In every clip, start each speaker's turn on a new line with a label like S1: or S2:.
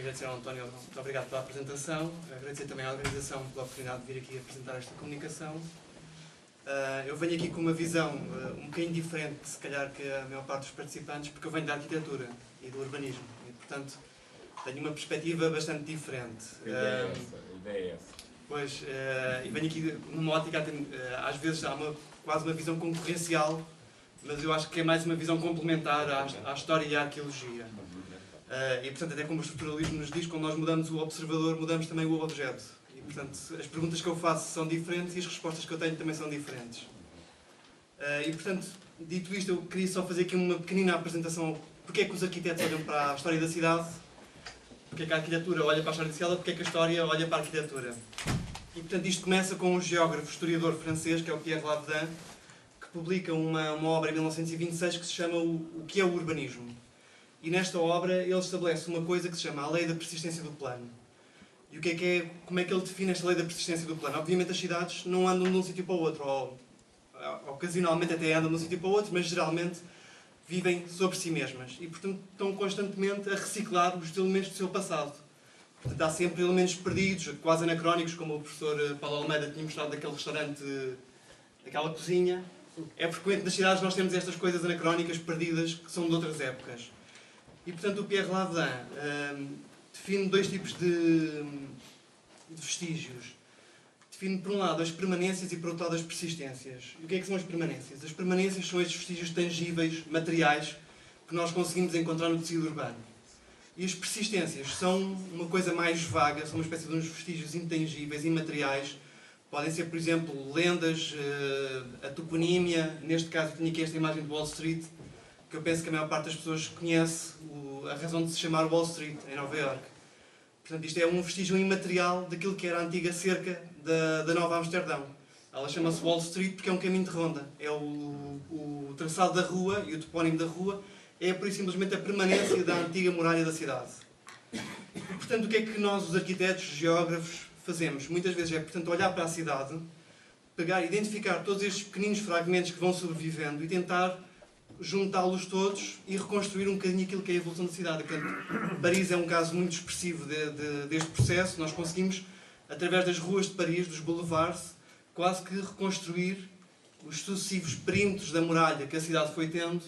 S1: Queria agradecer ao António, muito obrigado pela apresentação, agradecer também à organização pela oportunidade de vir aqui apresentar esta comunicação. Eu venho aqui com uma visão um bocadinho diferente, se calhar, que a maior parte dos participantes, porque eu venho da arquitetura e do urbanismo, e, portanto, tenho uma perspectiva bastante diferente.
S2: A ideia é essa.
S1: Pois, e venho aqui numa ótica, às vezes há quase uma visão concorrencial, mas eu acho que é mais uma visão complementar à história e à arqueologia. E, portanto, até como o estruturalismo nos diz, quando nós mudamos o observador, mudamos também o objeto. E, portanto, as perguntas que eu faço são diferentes e as respostas que eu tenho também são diferentes. E, portanto, dito isto, eu queria só fazer aqui uma pequenina apresentação. Porque é que os arquitetos olham para a história da cidade? Porque é que a arquitetura olha para a história da cidade? Porque é que a história olha para a arquitetura? E, portanto, isto começa com um geógrafo, historiador francês, que é o Pierre Lavedan, que publica uma obra em 1926 que se chama O que é o urbanismo? E nesta obra ele estabelece uma coisa que se chama a lei da persistência do plano. E o que é, como é que ele define esta lei da persistência do plano? Obviamente as cidades não andam de um sítio para o outro, ou ocasionalmente até andam de um sítio para o outro, mas geralmente vivem sobre si mesmas. E, portanto, estão constantemente a reciclar os elementos do seu passado. Portanto, há sempre elementos perdidos, quase anacrónicos, como o professor Paulo Almeida tinha mostrado daquele restaurante, daquela cozinha. É frequente nas cidades nós temos estas coisas anacrónicas, perdidas, que são de outras épocas. E, portanto, o Pierre Lavedan define dois tipos de vestígios. Define, por um lado, as permanências e, por outro lado, as persistências. E o que é que são as permanências? As permanências são estes vestígios tangíveis, materiais, que nós conseguimos encontrar no tecido urbano. E as persistências são uma coisa mais vaga, são uma espécie de uns vestígios intangíveis, imateriais. Podem ser, por exemplo, lendas, a toponímia. Neste caso, tinha aqui esta imagem de Wall Street, que eu penso que a maior parte das pessoas conhece a razão de se chamar Wall Street, em Nova Iorque. Portanto, isto é um vestígio imaterial daquilo que era a antiga cerca da Nova Amsterdão. Ela chama-se Wall Street porque é um caminho de ronda. É o traçado da rua e o topónimo da rua é, por simplesmente, a permanência da antiga muralha da cidade. E, portanto, o que é que nós, os arquitetos, geógrafos, fazemos? Muitas vezes é, portanto, olhar para a cidade, pegar, identificar todos estes pequeninos fragmentos que vão sobrevivendo e tentar juntá-los todos e reconstruir um bocadinho aquilo que é a evolução da cidade. Portanto, Paris é um caso muito expressivo deste processo. Nós conseguimos, através das ruas de Paris, dos boulevards, quase que reconstruir os sucessivos perímetros da muralha que a cidade foi tendo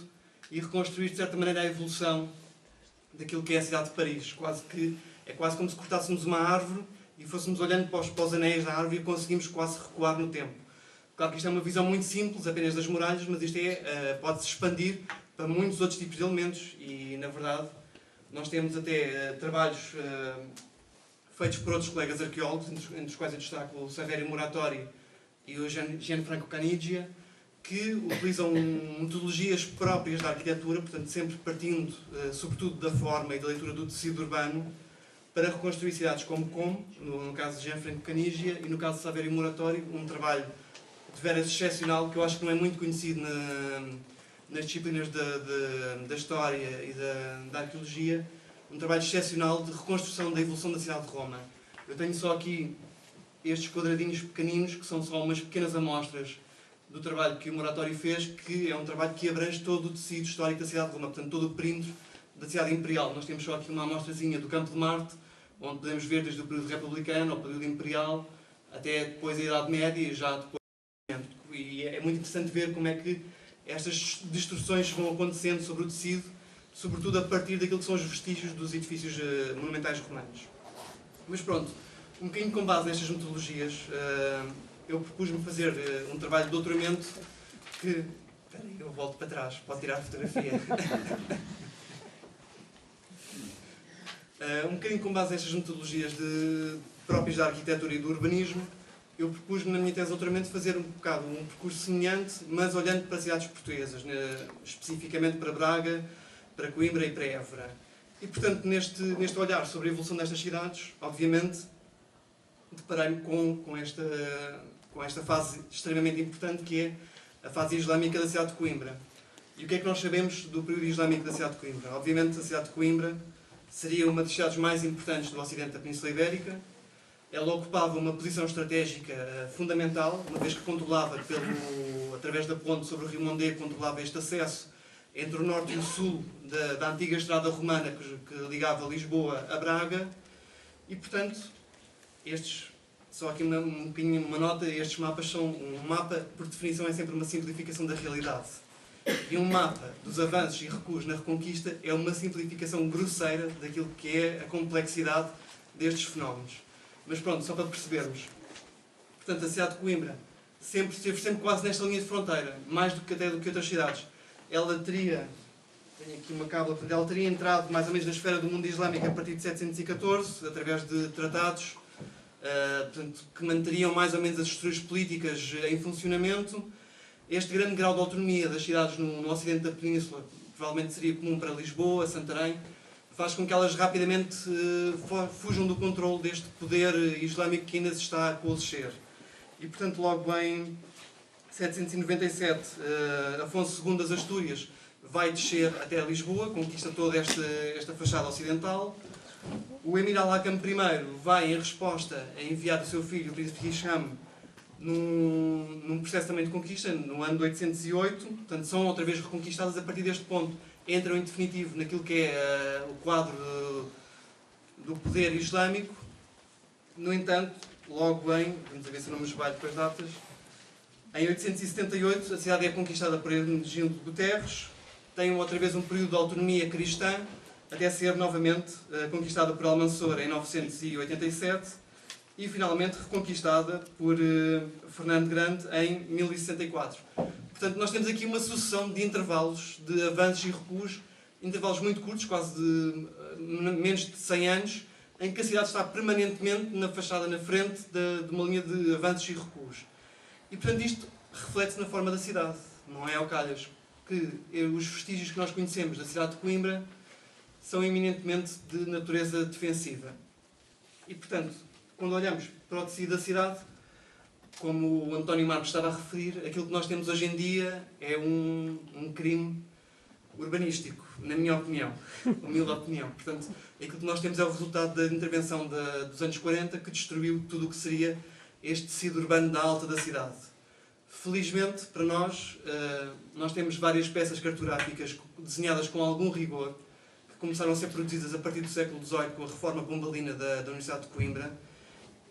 S1: e reconstruir, de certa maneira, a evolução daquilo que é a cidade de Paris. É quase como se cortássemos uma árvore e fôssemos olhando para os anéis da árvore e conseguimos quase recuar no tempo. Claro que isto é uma visão muito simples, apenas das muralhas, mas isto pode-se expandir para muitos outros tipos de elementos e, na verdade, nós temos até trabalhos feitos por outros colegas arqueólogos, entre os quais eu destaco o Saverio Muratori e o Gianfranco Caniggia, que utilizam metodologias próprias da arquitetura, portanto, sempre partindo, sobretudo, da forma e da leitura do tecido urbano, para reconstruir cidades como no caso de Gianfranco Caniggia, e no caso de Saverio Muratori, um trabalho de veras excepcional, que eu acho que não é muito conhecido nas disciplinas da história e da arqueologia, um trabalho excepcional de reconstrução da evolução da cidade de Roma. Eu tenho só aqui estes quadradinhos pequeninos, que são só umas pequenas amostras do trabalho que o Muratori fez, que é um trabalho que abrange todo o tecido histórico da cidade de Roma, portanto, todo o perímetro da cidade imperial. Nós temos só aqui uma amostrazinha do Campo de Marte, onde podemos ver desde o período republicano ao período imperial, até depois a Idade Média e já depois. E é muito interessante ver como é que estas destruções vão acontecendo sobre o tecido, sobretudo a partir daquilo que são os vestígios dos edifícios monumentais romanos. Mas pronto, um bocadinho com base nestas metodologias, eu propus-me fazer um trabalho de doutoramento que... Espera aí, eu volto para trás, pode tirar a fotografia. Um bocadinho com base nestas metodologias próprias da arquitetura e do urbanismo, eu propus-me na minha tese de doutoramento fazer um percurso semelhante, mas olhando para cidades portuguesas, especificamente para Braga, para Coimbra e para Évora. E, portanto, neste olhar sobre a evolução destas cidades, obviamente, deparei-me com esta fase extremamente importante, que é a fase islâmica da cidade de Coimbra. E o que é que nós sabemos do período islâmico da cidade de Coimbra? Obviamente, a cidade de Coimbra seria uma das cidades mais importantes do ocidente da Península Ibérica. Ela ocupava uma posição estratégica fundamental, uma vez que controlava, através da ponte sobre o rio Mondego, controlava este acesso entre o norte e o sul da antiga estrada romana que ligava Lisboa a Braga. E, portanto, só aqui uma nota, estes mapas são um mapa, por definição, é sempre uma simplificação da realidade. E um mapa dos avanços e recuos na Reconquista é uma simplificação grosseira daquilo que é a complexidade destes fenómenos. Mas pronto, só para percebermos. Portanto, a cidade de Coimbra esteve sempre quase nesta linha de fronteira, mais do que outras cidades. Ela teria, tenho aqui uma cábula, ela teria entrado mais ou menos na esfera do mundo islâmico a partir de 714, através de tratados, portanto, que manteriam mais ou menos as estruturas políticas em funcionamento. Este grande grau de autonomia das cidades no ocidente da península, provavelmente seria comum para Lisboa, Santarém, faz com que elas rapidamente fujam do controle deste poder islâmico que ainda se está a coalescer. E, portanto, logo em 797, Afonso II das Astúrias vai descer até Lisboa, conquista toda esta fachada ocidental. O Emir Al-Hakam I vai, em resposta, a enviar o seu filho, o príncipe Hisham, num processo também de conquista, no ano de 808. Portanto, são outra vez reconquistadas. A partir deste ponto, entram em definitivo naquilo que é o quadro do poder islâmico. No entanto, logo vamos ver se eu não me esbalho com as datas, em 878 a cidade é conquistada por Hermenegildo de Guterres, tem outra vez um período de autonomia cristã, até ser novamente conquistada por Almansor em 987 e finalmente reconquistada por Fernando Grande em 1064. Portanto, nós temos aqui uma sucessão de intervalos de avanços e recuos, intervalos muito curtos, quase de menos de 100 anos, em que a cidade está permanentemente na fachada, na frente de uma linha de avanços e recuos. E, portanto, isto reflete-se na forma da cidade. Não é ao calhas que os vestígios que nós conhecemos da cidade de Coimbra são eminentemente de natureza defensiva. E, portanto, quando olhamos para o tecido da cidade, como o António Marcos estava a referir, aquilo que nós temos hoje em dia é um crime urbanístico, na minha opinião, humilde opinião. Portanto, aquilo que nós temos é o resultado da intervenção dos anos 40 que destruiu tudo o que seria este tecido urbano da alta da cidade. Felizmente, para nós temos várias peças cartográficas desenhadas com algum rigor, que começaram a ser produzidas a partir do século XVIII com a reforma bombalina da Universidade de Coimbra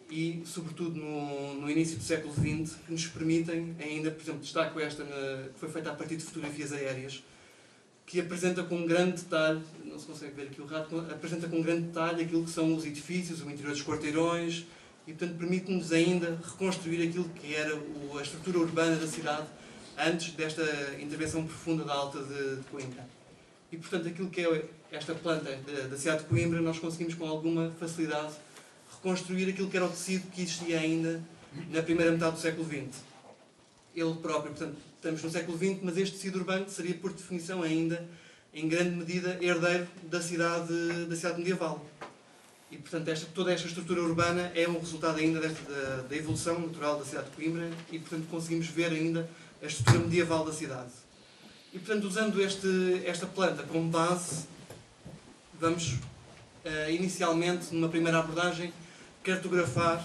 S1: e, sobretudo, no início do século XX, que nos permitem ainda, por exemplo, destaco esta, que foi feita a partir de fotografias aéreas, que apresenta com um grande detalhe, não se consegue ver aqui o rato, apresenta com um grande detalhe aquilo que são os edifícios, o interior dos quarteirões, e, portanto, permite-nos ainda reconstruir aquilo que era a estrutura urbana da cidade antes desta intervenção profunda da alta de Coimbra. E, portanto, aquilo que é esta planta da cidade de Coimbra, nós conseguimos com alguma facilidade reconstruir aquilo que era o tecido que existia ainda na primeira metade do século XX. Ele próprio, portanto, estamos no século XX, mas este tecido urbano seria, por definição, ainda, em grande medida, herdeiro da cidade medieval. E, portanto, toda esta estrutura urbana é um resultado ainda da evolução natural da cidade de Coimbra e, portanto, conseguimos ver ainda a estrutura medieval da cidade. E, portanto, usando esta planta como base, vamos, inicialmente, numa primeira abordagem, cartografar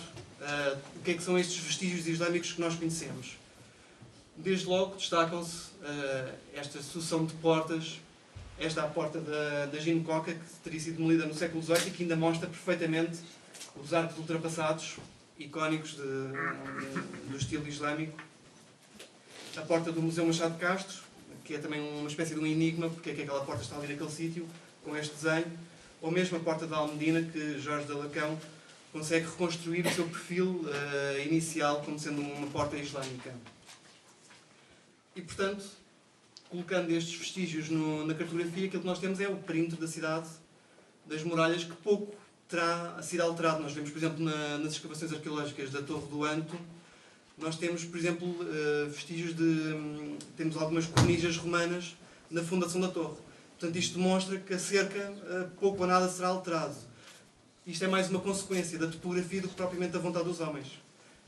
S1: o que são estes vestígios islâmicos que nós conhecemos. Desde logo destacam-se esta sucessão de portas, esta é a porta da Ginecoca, que teria sido demolida no século XVIII e que ainda mostra perfeitamente os arcos ultrapassados, icónicos do estilo islâmico. A porta do Museu Machado de Castro, que é também uma espécie de um enigma, porque é que aquela porta está ali naquele sítio, com este desenho. Ou mesmo a porta da Almedina, que Jorge de Lacão consegue reconstruir o seu perfil inicial como sendo uma porta islâmica. E, portanto, colocando estes vestígios na cartografia, aquilo que nós temos é o perímetro da cidade, das muralhas, que pouco terá sido alterado. Nós vemos, por exemplo, nas escavações arqueológicas da Torre do Anto, nós temos, por exemplo, vestígios temos algumas cornijas romanas na fundação da torre. Portanto, isto demonstra que a cerca pouco ou nada será alterado. Isto é mais uma consequência da topografia do que propriamente da vontade dos homens.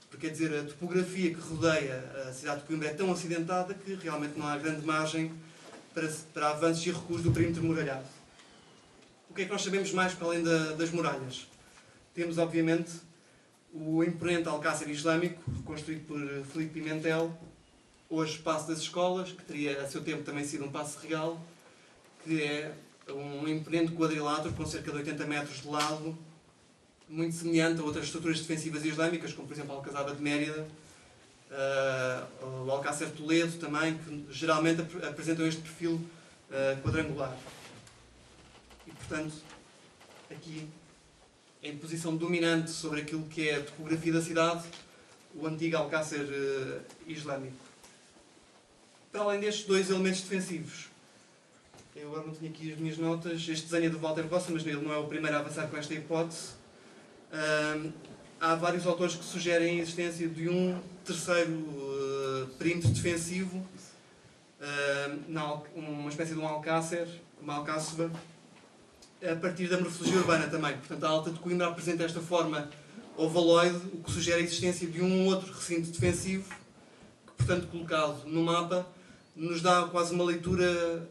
S1: Porque, quer dizer, a topografia que rodeia a cidade de Coimbra é tão acidentada que realmente não há grande margem para avanços e recuos do perímetro muralhado. O que é que nós sabemos mais para além das muralhas? Temos, obviamente, o imponente alcácer islâmico, construído por Filipe Pimentel, hoje Paço das Escolas, que teria a seu tempo também sido um paço real, que é um imponente quadrilátero com cerca de 80 metros de lado, muito semelhante a outras estruturas defensivas islâmicas, como por exemplo a Alcazaba de Mérida, o Alcácer de Toledo também, que geralmente apresentam este perfil quadrangular. E portanto, aqui, em posição dominante sobre aquilo que é a topografia da cidade, o antigo Alcácer islâmico. Para além destes dois elementos defensivos, eu agora não tenho aqui as minhas notas, este desenho é do Walter Rossa, mas ele não é o primeiro a avançar com esta hipótese. Há vários autores que sugerem a existência de um terceiro perímetro defensivo, uma espécie de um alcácer, uma alcáceva, a partir da morfologia urbana também. Portanto, a Alta de Coimbra apresenta esta forma ovaloide, o que sugere a existência de um outro recinto defensivo, que, portanto, colocado no mapa, nos dá quase uma leitura,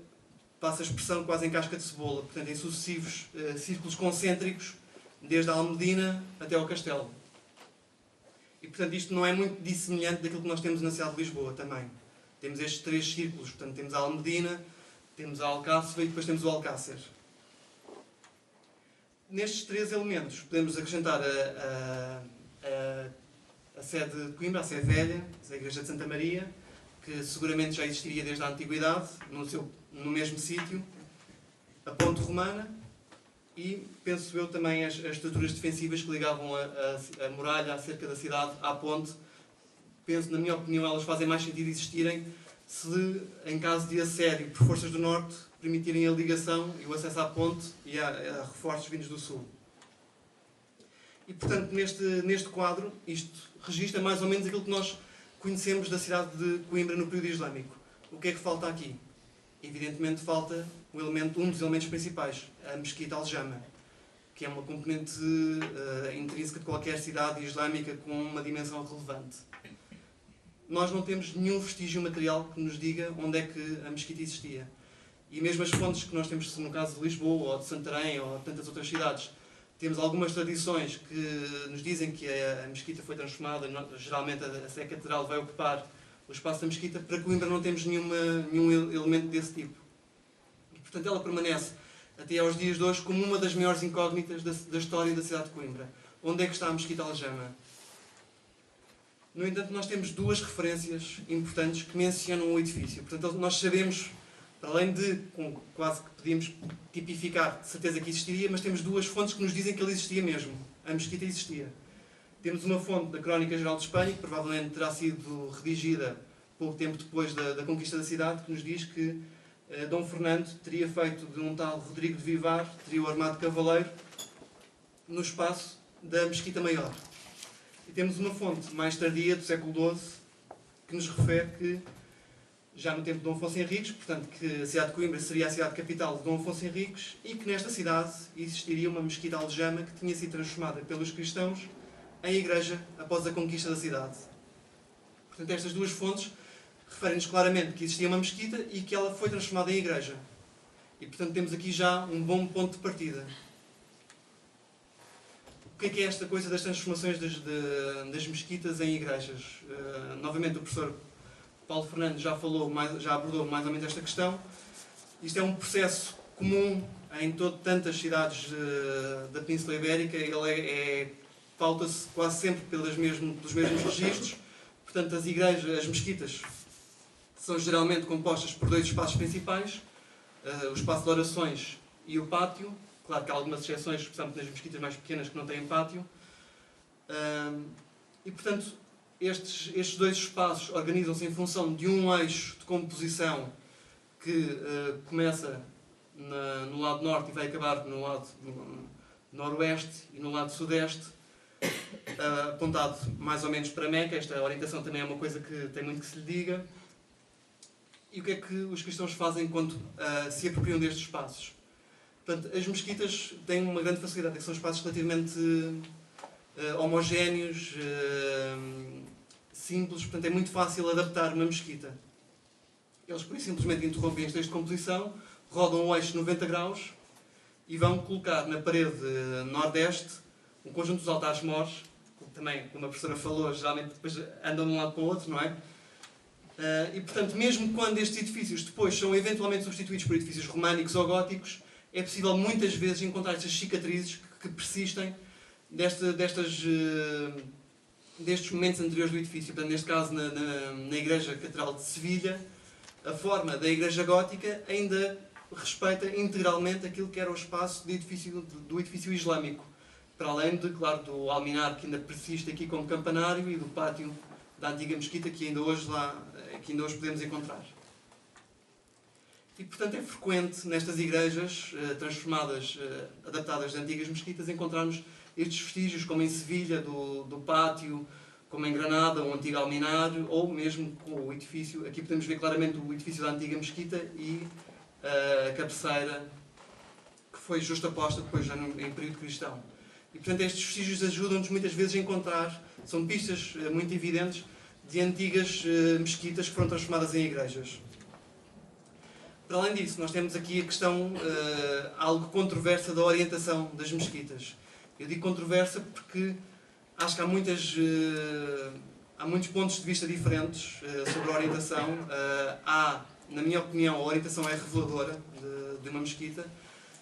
S1: passa a expressão, quase em casca de cebola, portanto, em sucessivos círculos concêntricos, desde a Almedina até ao Castelo. E, portanto, isto não é muito dissemelhante daquilo que nós temos na cidade de Lisboa também. Temos estes três círculos, portanto, temos a Almedina, temos a Alcáceva e depois temos o Alcácer. Nestes três elementos podemos acrescentar a sede de Coimbra, a sede velha, a Igreja de Santa Maria, que seguramente já existiria desde a Antiguidade, no mesmo sítio, a Ponte Romana e, penso eu, também as estruturas defensivas que ligavam a muralha, a cerca da cidade, à ponte. Penso, na minha opinião, elas fazem mais sentido existirem se, em caso de assédio por forças do Norte, permitirem a ligação e o acesso à ponte e a reforços vindos do Sul. E, portanto, neste quadro, isto registra mais ou menos aquilo que nós conhecemos da cidade de Coimbra no período islâmico. O que é que falta aqui? Evidentemente falta um dos elementos principais, a Mesquita Aljama, que é uma componente intrínseca de qualquer cidade islâmica com uma dimensão relevante. Nós não temos nenhum vestígio material que nos diga onde é que a mesquita existia. E mesmo as fontes que nós temos, no caso de Lisboa, ou de Santarém, ou de tantas outras cidades, temos algumas tradições que nos dizem que a mesquita foi transformada, geralmente a Sé Catedral vai ocupar o espaço da mesquita. Para Coimbra não temos nenhum elemento desse tipo. E, portanto, ela permanece até aos dias de hoje como uma das maiores incógnitas da história da cidade de Coimbra. Onde é que está a Mesquita Aljama? No entanto, nós temos duas referências importantes que mencionam o edifício. Portanto, nós sabemos, para além de quase que podíamos tipificar de certeza que existiria, mas temos duas fontes que nos dizem que ele existia mesmo. A mesquita existia. Temos uma fonte da Crónica Geral de Espanha, que provavelmente terá sido redigida pouco tempo depois da conquista da cidade, que nos diz que Dom Fernando teria feito de um tal Rodrigo de Vivar, teria o armado cavaleiro, no espaço da Mesquita Maior. E temos uma fonte mais tardia, do século XII, que nos refere que, já no tempo de Dom Afonso Henriques, portanto, que a cidade de Coimbra seria a cidade capital de Dom Afonso Henriques e que nesta cidade existiria uma mesquita aljama que tinha sido transformada pelos cristãos em igreja após a conquista da cidade. Portanto, estas duas fontes referem-nos claramente que existia uma mesquita e que ela foi transformada em igreja. E, portanto, temos aqui já um bom ponto de partida. O que é esta coisa das transformações das mesquitas em igrejas? Novamente, o professor Paulo Fernandes já abordou mais ou menos esta questão. Isto é um processo comum em tantas cidades da Península Ibérica. Ele pauta-se quase sempre pelos mesmos registros. Portanto, as igrejas, as mesquitas, são geralmente compostas por dois espaços principais, o espaço de orações e o pátio. Claro que há algumas exceções, especialmente nas mesquitas mais pequenas, que não têm pátio. E, portanto, estes dois espaços organizam-se em função de um eixo de composição que começa no lado norte e vai acabar no lado noroeste e no lado sudeste, apontado mais ou menos para Meca. Esta orientação também é uma coisa que tem muito que se lhe diga. E o que é que os cristãos fazem quando se apropriam destes espaços? Portanto, as mesquitas têm uma grande facilidade, que são espaços relativamente homogéneos, simples, portanto é muito fácil adaptar uma mesquita. Eles, por isso, simplesmente interrompem este eixo de composição, rodam o eixo 90 graus e vão colocar na parede nordeste um conjunto dos altares mores, que também, como a professora falou, geralmente depois andam de um lado para o outro, não é? E, portanto, mesmo quando estes edifícios depois são eventualmente substituídos por edifícios românicos ou góticos, é possível muitas vezes encontrar estas cicatrizes que persistem destes momentos anteriores do edifício. Portanto, neste caso, na Igreja Catedral de Sevilha, a forma da Igreja Gótica ainda respeita integralmente aquilo que era o espaço do edifício islâmico, para além de, claro, do alminar que ainda persiste aqui como campanário e do pátio da antiga mesquita que ainda hoje podemos encontrar. E, portanto, é frequente nestas igrejas transformadas, adaptadas de antigas mesquitas, encontrarmos estes vestígios, como em Sevilha, do pátio, como em Granada, o antigo alminar, ou mesmo com o edifício. Aqui podemos ver claramente o edifício da antiga mesquita e a cabeceira, que foi justaposta depois já em período cristão. E, portanto, estes vestígios ajudam-nos muitas vezes a encontrar, são pistas muito evidentes, de antigas mesquitas que foram transformadas em igrejas. Para além disso, nós temos aqui a questão algo controversa da orientação das mesquitas. Eu digo controversa porque acho que há muitos pontos de vista diferentes sobre a orientação. Na minha opinião, a orientação é reveladora de uma mesquita.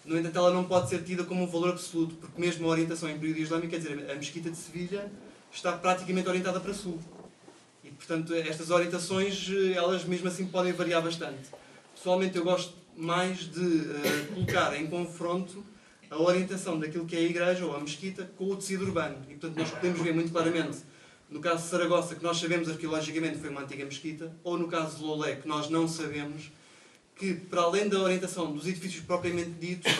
S1: No entanto, ela não pode ser tida como um valor absoluto, porque mesmo a orientação em período islâmico, quer dizer, a mesquita de Sevilha está praticamente orientada para sul. E, portanto, estas orientações, elas mesmo assim podem variar bastante. Pessoalmente, eu gosto mais de colocar em confronto a orientação daquilo que é a igreja ou a mesquita com o tecido urbano. E, portanto, nós podemos ver muito claramente, no caso de Saragossa, que nós sabemos arqueologicamente foi uma antiga mesquita, ou no caso de Loulé, que nós não sabemos, que, para além da orientação dos edifícios propriamente ditos,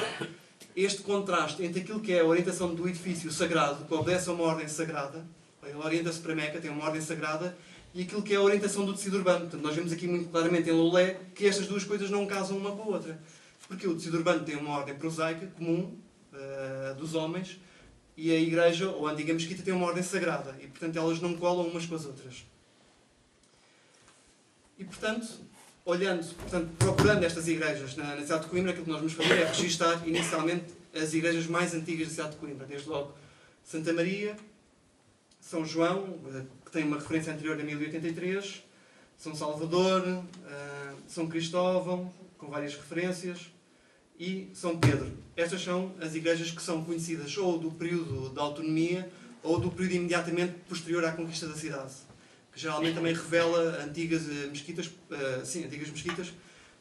S1: este contraste entre aquilo que é a orientação do edifício sagrado, que obedece a uma ordem sagrada, ele orienta-se para Meca, tem uma ordem sagrada, e aquilo que é a orientação do tecido urbano. Portanto, nós vemos aqui muito claramente em Loulé que estas duas coisas não casam uma com a outra. Porque o tecido urbano tem uma ordem prosaica, comum, dos homens, e a igreja, ou a antiga mesquita, tem uma ordem sagrada. E, portanto, elas não colam umas com as outras. E, portanto, procurando estas igrejas na cidade de Coimbra, aquilo que nós vamos fazer é registar inicialmente as igrejas mais antigas da cidade de Coimbra. Desde logo Santa Maria, São João, que tem uma referência anterior a 1083, São Salvador, São Cristóvão, com várias referências, e São Pedro. Estas são as igrejas que são conhecidas ou do período da autonomia ou do período imediatamente posterior à conquista da cidade, que geralmente também revela antigas mesquitas,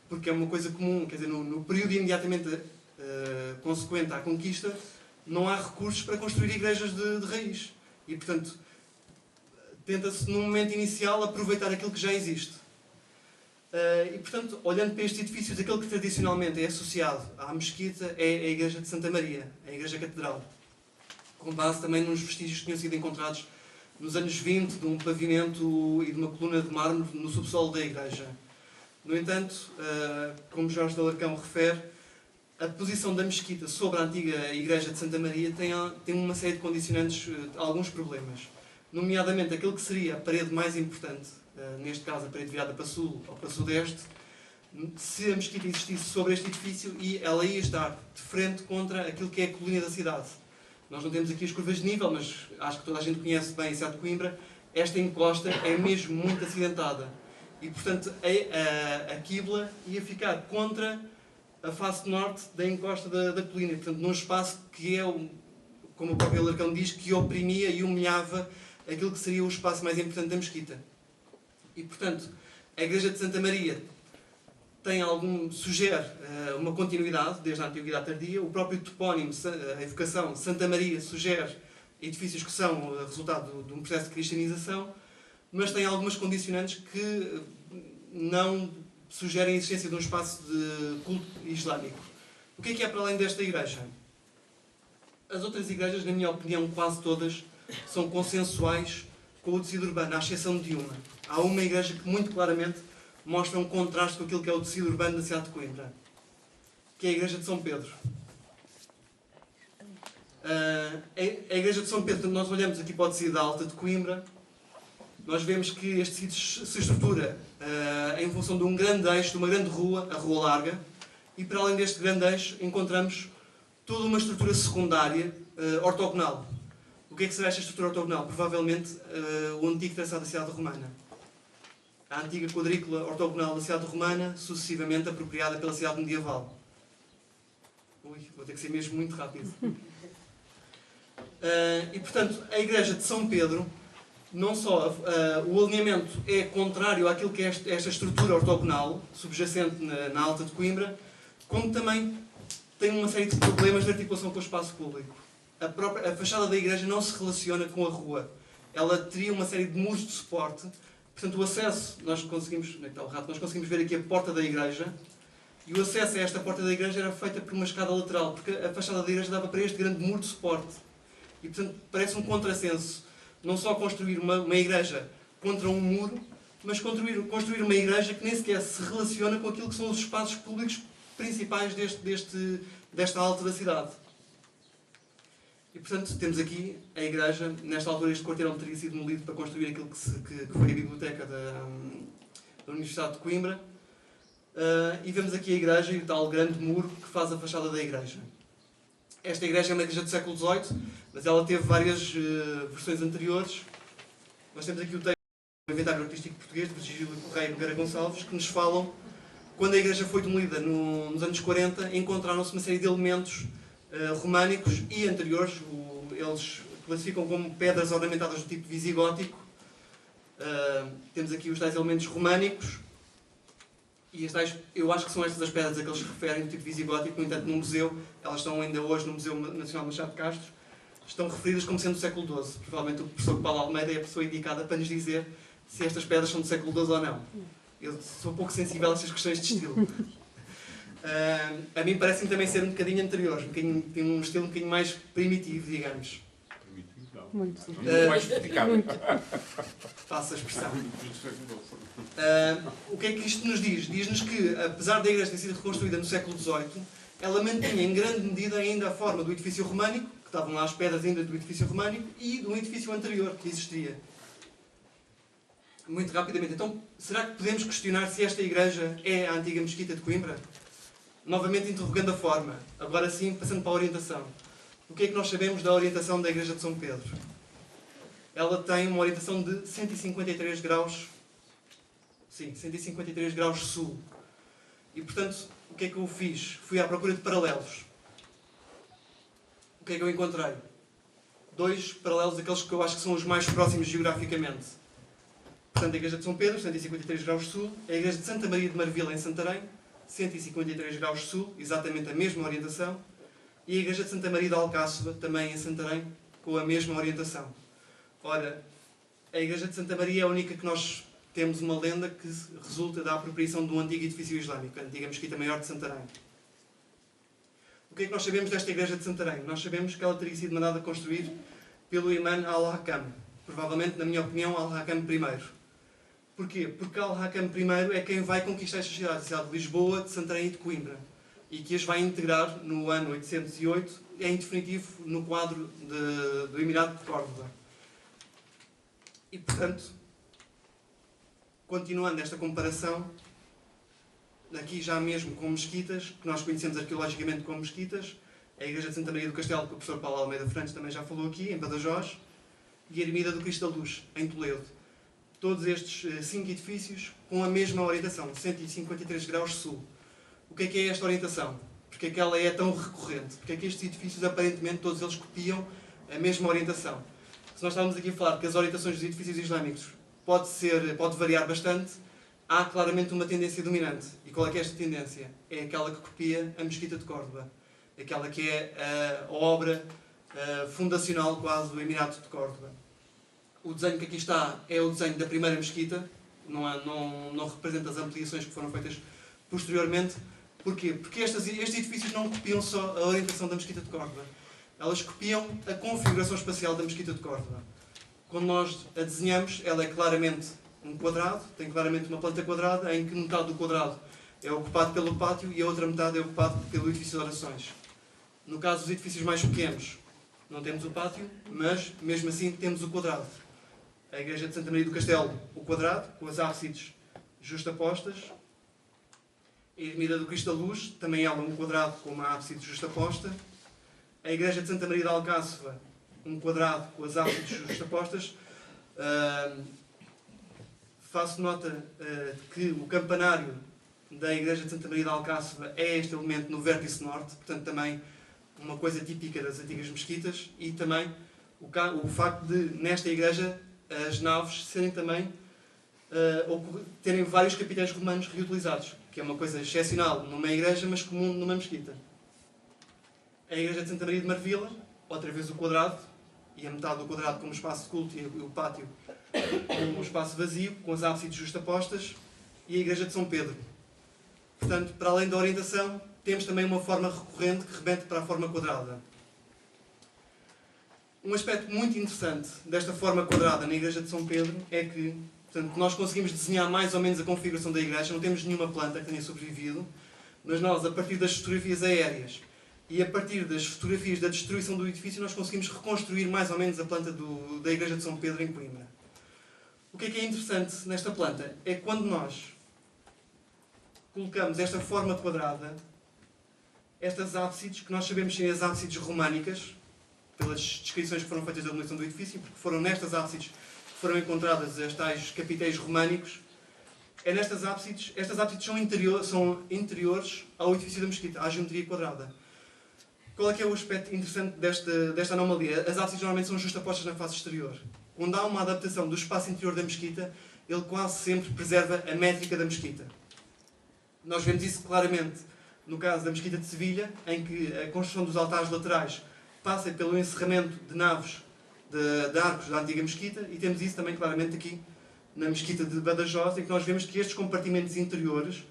S1: porque é uma coisa comum, quer dizer, no período imediatamente consequente à conquista, não há recursos para construir igrejas de raiz. E, portanto, tenta-se, num momento inicial, aproveitar aquilo que já existe. E, portanto, olhando para estes edifícios, aquele que tradicionalmente é associado à mesquita é a Igreja de Santa Maria, a Igreja Catedral, com base também nos vestígios que tinham sido encontrados nos anos 20 de um pavimento e de uma coluna de mármore no subsolo da igreja. No entanto, como Jorge de Alarcão refere, a posição da mesquita sobre a antiga Igreja de Santa Maria tem uma série de condicionantes, alguns problemas. Nomeadamente, aquilo que seria a parede mais importante, neste caso a parede virada para sul ou para sudeste, se a mesquita existisse sobre este edifício, e ela ia estar de frente contra aquilo que é a colina da cidade. Nós não temos aqui as curvas de nível, mas acho que toda a gente conhece bem a cidade de Coimbra. Esta encosta é mesmo muito acidentada. E, portanto, a quibla ia ficar contra a face norte da encosta da colina. E, portanto, num espaço que é, como o próprio Alarcão diz, que oprimia e humilhava aquilo que seria o espaço mais importante da mesquita. E, portanto, a Igreja de Santa Maria sugere uma continuidade desde a Antiguidade Tardia. O próprio topónimo, a evocação Santa Maria, sugere edifícios que são resultado de um processo de cristianização, mas tem algumas condicionantes que não sugerem a existência de um espaço de culto islâmico. O que é para além desta igreja? As outras igrejas, na minha opinião, quase todas, são consensuais com o tecido urbano, à exceção de uma. Há uma igreja que muito claramente mostra um contraste com aquilo que é o tecido urbano da cidade de Coimbra, que é a Igreja de São Pedro. A Igreja de São Pedro, quando nós olhamos aqui para o tecido da Alta de Coimbra, nós vemos que este tecido se estrutura em função de um grande eixo, de uma grande rua, a Rua Larga, e para além deste grande eixo encontramos toda uma estrutura secundária ortogonal. O que é que será esta estrutura ortogonal? Provavelmente o antigo traçado da cidade romana. a antiga quadrícula ortogonal da cidade romana, sucessivamente apropriada pela cidade medieval. Ui, vou ter que ser mesmo muito rápido. E, portanto, a igreja de São Pedro, não só o alinhamento é contrário àquilo que é esta estrutura ortogonal, subjacente na Alta de Coimbra, como também tem uma série de problemas de articulação com o espaço público. A fachada da igreja não se relaciona com a rua. Ela teria uma série de muros de suporte. Portanto, o acesso, nós conseguimos ver aqui a porta da igreja, e o acesso a esta porta da igreja era feita por uma escada lateral, porque a fachada da igreja dava para este grande muro de suporte. E, portanto, parece um contrassenso. Não só construir uma igreja contra um muro, mas construir uma igreja que nem sequer se relaciona com aquilo que são os espaços públicos principais desta alta da cidade. E, portanto, temos aqui a igreja. Nesta altura, este quarteirão teria sido demolido para construir aquilo que foi a biblioteca da Universidade de Coimbra. E vemos aqui a igreja e o tal grande muro que faz a fachada da igreja. Esta igreja é uma igreja do século XVIII, mas ela teve várias versões anteriores. Nós temos aqui o texto do Inventário Artístico Português, de Virgílio Correia Nogueira Gonçalves, que nos falam, quando a igreja foi demolida nos anos 40, encontraram-se uma série de elementos românicos e anteriores. Eles classificam como pedras ornamentadas do tipo visigótico. Temos aqui os tais elementos românicos. E eu acho que são estas as pedras a que eles se referem, do tipo visigótico. No entanto, no museu, elas estão ainda hoje no Museu Nacional Machado de Castro, estão referidas como sendo do século XII. Provavelmente o professor Paulo Almeida é a pessoa indicada para nos dizer se estas pedras são do século XII ou não. Eu sou um pouco sensível a estas questões de estilo. A mim parece-me também ser um bocadinho anterior, tem um estilo um bocadinho mais primitivo, digamos.
S3: Muito.
S2: Mais sofisticado.
S1: Passo a expressão. O que é que isto nos diz? Diz-nos que, apesar da igreja ter sido reconstruída no século XVIII, ela mantinha em grande medida ainda a forma do edifício românico, que estavam lá as pedras ainda do edifício românico, e do edifício anterior que existia. Muito rapidamente, então, será que podemos questionar se esta igreja é a antiga mesquita de Coimbra? Novamente interrogando a forma, agora sim passando para a orientação. O que é que nós sabemos da orientação da igreja de São Pedro? Ela tem uma orientação de 153 graus, sim, 153 graus sul. E, portanto, o que é que eu fiz? Fui à procura de paralelos. O que é que eu encontrei? 2 paralelos daqueles que eu acho que são os mais próximos geograficamente. Portanto, a igreja de São Pedro, 153 graus sul. A igreja de Santa Maria de Marvila, em Santarém, 153 graus sul, exatamente a mesma orientação. E a igreja de Santa Maria de Alcáçova, também em Santarém, com a mesma orientação. Ora, a igreja de Santa Maria é a única que nós temos uma lenda que resulta da apropriação de um antigo edifício islâmico, a antiga Mesquita Maior de Santarém. O que é que nós sabemos desta igreja de Santarém? Nós sabemos que ela teria sido mandada construir pelo imã Al-Hakam. Provavelmente, na minha opinião, Al-Hakam I. Porquê? Porque Al-Hakam I é quem vai conquistar estas cidades, a cidade de Lisboa, de Santarém e de Coimbra, e que as vai integrar no ano 808, em definitivo, no quadro do Emirado de Córdoba. E, portanto, continuando esta comparação, aqui já mesmo com mesquitas, que nós conhecemos arqueologicamente como mesquitas, a igreja de Santa Maria do Castelo, que o professor Paulo Almeida Fernandes também já falou aqui, em Badajoz, e a ermida do Cristo da Luz, em Toledo. Todos estes 5 edifícios com a mesma orientação, 153 graus sul. O que é esta orientação? Porque é que ela é tão recorrente? Porque é que estes edifícios, aparentemente, todos eles copiam a mesma orientação? Se nós estávamos aqui a falar que as orientações dos edifícios islâmicos pode variar bastante, há claramente uma tendência dominante. E qual é que é esta tendência? É aquela que copia a Mesquita de Córdoba. Aquela que é a obra fundacional quase do Emirado de Córdoba. O desenho que aqui está é o desenho da primeira mesquita, não representa as ampliações que foram feitas posteriormente. Porquê? Porque estes edifícios não copiam só a orientação da Mesquita de Córdoba. Elas copiam a configuração espacial da Mesquita de Córdoba. Quando nós a desenhamos, ela é claramente um quadrado, tem claramente uma planta quadrada, em que metade do quadrado é ocupado pelo pátio e a outra metade é ocupada pelo edifício de orações. No caso dos edifícios mais pequenos, não temos o pátio, mas mesmo assim temos o quadrado. A igreja de Santa Maria do Castelo, o quadrado, com as ábsides justapostas. A ermida do Cristo da Luz, também ela um quadrado com uma ábside justaposta. A igreja de Santa Maria de Alcáçova, um quadrado com as ábsides justapostas. faço nota que o campanário da Igreja de Santa Maria de Alcáçova é este elemento no vértice norte, portanto também uma coisa típica das antigas mesquitas, e também o facto de, nesta igreja, as naves serem também, terem vários capitéis romanos reutilizados, que é uma coisa excepcional numa igreja, mas comum numa mesquita. A Igreja de Santa Maria de Marvila, outra vez o quadrado, e a metade do quadrado como espaço de culto e o pátio como um espaço vazio, com as ábsides justapostas, e a Igreja de São Pedro. Portanto, para além da orientação, temos também uma forma recorrente que remete para a forma quadrada. Um aspecto muito interessante desta forma quadrada na Igreja de São Pedro é que, portanto, nós conseguimos desenhar mais ou menos a configuração da igreja, não temos nenhuma planta que tenha sobrevivido, mas nós, a partir das fotografias aéreas e a partir das fotografias da destruição do edifício, nós conseguimos reconstruir mais ou menos a planta da Igreja de São Pedro em Coimbra. O que é interessante nesta planta é que quando nós colocamos esta forma quadrada, estas ábsides, que nós sabemos serem as ábsides românicas, pelas descrições que foram feitas da demolição do edifício, porque foram nestas ábsides que foram encontradas as tais capitéis românicos, estas ábsides são interiores ao edifício da mesquita, à geometria quadrada. Qual é que é o aspecto interessante desta anomalia? As ábsides normalmente são justapostas na face exterior. Quando há uma adaptação do espaço interior da mesquita, ele quase sempre preserva a métrica da mesquita. Nós vemos isso claramente no caso da mesquita de Sevilha, em que a construção dos altares laterais passa pelo encerramento de naves de arcos da antiga mesquita, e temos isso também claramente aqui na mesquita de Badajoz, em que nós vemos que estes compartimentos interiores,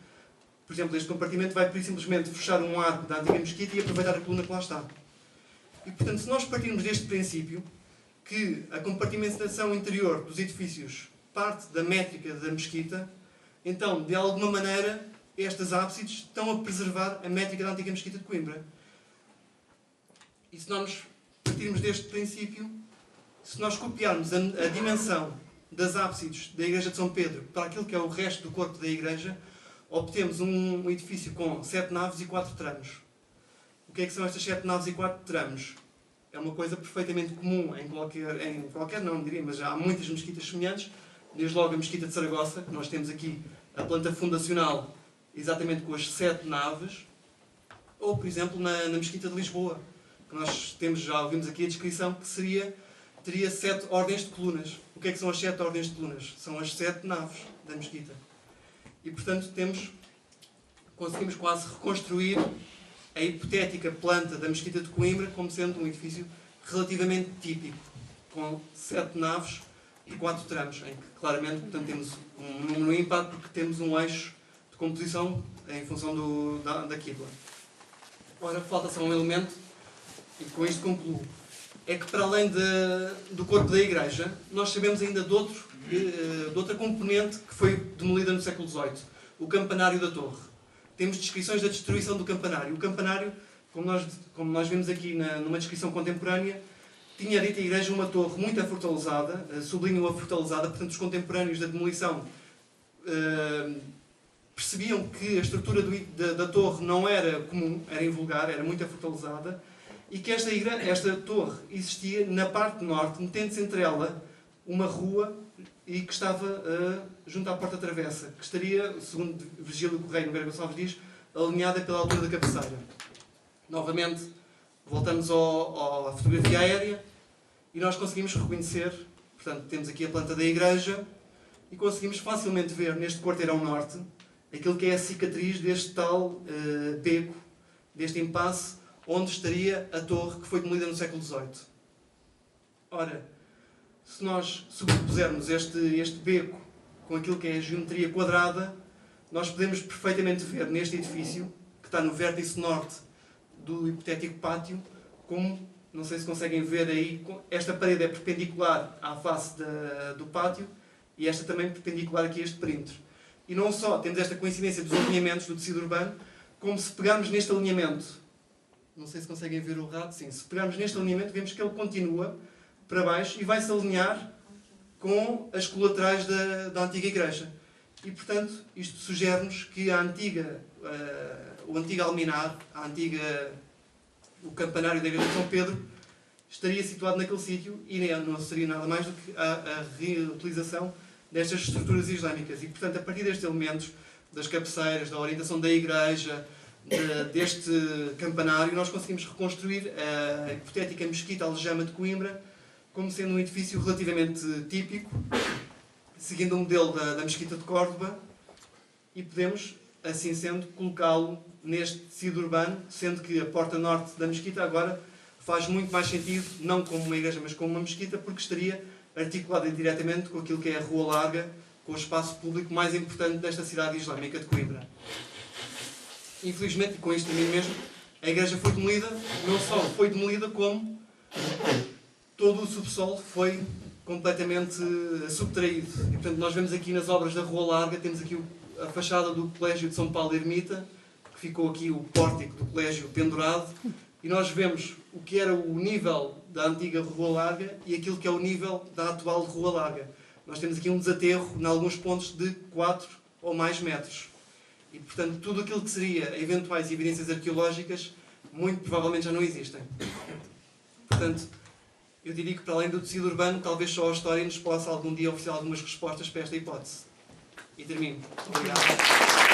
S1: por exemplo, este compartimento vai simplesmente fechar um arco da antiga mesquita e aproveitar a coluna que lá está. E, portanto, se nós partirmos deste princípio, que a compartimentação interior dos edifícios parte da métrica da mesquita, então, de alguma maneira, estas ábsides estão a preservar a métrica da antiga mesquita de Coimbra. E se nós partirmos deste princípio, se nós copiarmos a dimensão das ábsides da Igreja de São Pedro para aquilo que é o resto do corpo da Igreja, obtemos um edifício com 7 naves e 4 tramos. O que é que são estas 7 naves e 4 tramos? É uma coisa perfeitamente comum em qualquer não diria, mas já há muitas mesquitas semelhantes, desde logo a mesquita de Saragossa, que nós temos aqui a planta fundacional exatamente com as 7 naves, ou, por exemplo, na mesquita de Lisboa, que nós já ouvimos aqui a descrição, que teria 7 ordens de colunas. O que é que são as 7 ordens de colunas? São as 7 naves da mesquita. E, portanto, conseguimos quase reconstruir a hipotética planta da mesquita de Coimbra como sendo um edifício relativamente típico, com 7 naves e 4 tramos, em que claramente, portanto, temos um número ímpar porque temos um eixo de composição em função da quibla. Ora, falta só um elemento, e com isto concluo, é que para além do corpo da igreja, nós sabemos ainda de outra componente que foi demolida no século XVIII, o campanário da torre. Temos descrições da destruição do campanário. O campanário, como nós vemos aqui numa descrição contemporânea, tinha dita a igreja uma torre muito afortalezada, sublinho afortalezada, portanto os contemporâneos da demolição percebiam que a estrutura da torre não era comum, era invulgar, era muito afortalezada, e que esta torre existia na parte norte, metendo-se entre ela uma rua e que estava junto à porta travessa, que estaria, segundo Virgílio Correia Nogueira Gonçalves diz, alinhada pela altura da cabeceira. Novamente, voltamos à fotografia aérea e nós conseguimos reconhecer, portanto, temos aqui a planta da igreja e conseguimos facilmente ver neste quarteirão norte aquilo que é a cicatriz deste tal beco, deste impasse, onde estaria a torre que foi demolida no século XVIII. Ora, se nós sobrepusermos este beco com aquilo que é a geometria quadrada, nós podemos perfeitamente ver neste edifício, que está no vértice norte do hipotético pátio, como, não sei se conseguem ver aí, esta parede é perpendicular à face do pátio e esta também perpendicular aqui a este perímetro. E não só temos esta coincidência dos alinhamentos do tecido urbano, como se pegarmos neste alinhamento, não sei se conseguem ver o rato, sim, se pegarmos neste alinhamento vemos que ele continua para baixo e vai-se alinhar com as colaterais da antiga igreja. E, portanto, isto sugere-nos que o antigo alminar, o campanário da igreja de São Pedro, estaria situado naquele sítio e não seria nada mais do que a reutilização destas estruturas islâmicas. E, portanto, a partir destes elementos, das cabeceiras, da orientação da igreja, deste campanário, nós conseguimos reconstruir a hipotética Mesquita Aljama de Coimbra como sendo um edifício relativamente típico, seguindo o modelo da Mesquita de Córdoba, e podemos, assim sendo, colocá-lo neste tecido urbano, sendo que a porta norte da mesquita agora faz muito mais sentido, não como uma igreja, mas como uma mesquita, porque estaria articulada diretamente com aquilo que é a Rua Larga, com o espaço público mais importante desta cidade islâmica de Coimbra. Infelizmente, e com isto também mesmo, a igreja foi demolida, não só foi demolida, como todo o subsolo foi completamente subtraído. E, portanto, nós vemos aqui nas obras da Rua Larga, temos aqui a fachada do Colégio de São Paulo Ermita, que ficou aqui o pórtico do colégio pendurado, e nós vemos o que era o nível da antiga Rua Larga e aquilo que é o nível da atual Rua Larga. Nós temos aqui um desaterro, em alguns pontos, de 4 ou mais metros. E, portanto, tudo aquilo que seria eventuais evidências arqueológicas, muito provavelmente já não existem. Portanto, eu diria que, para além do tecido urbano, talvez só a história nos possa algum dia oferecer algumas respostas para esta hipótese. E termino. Obrigado.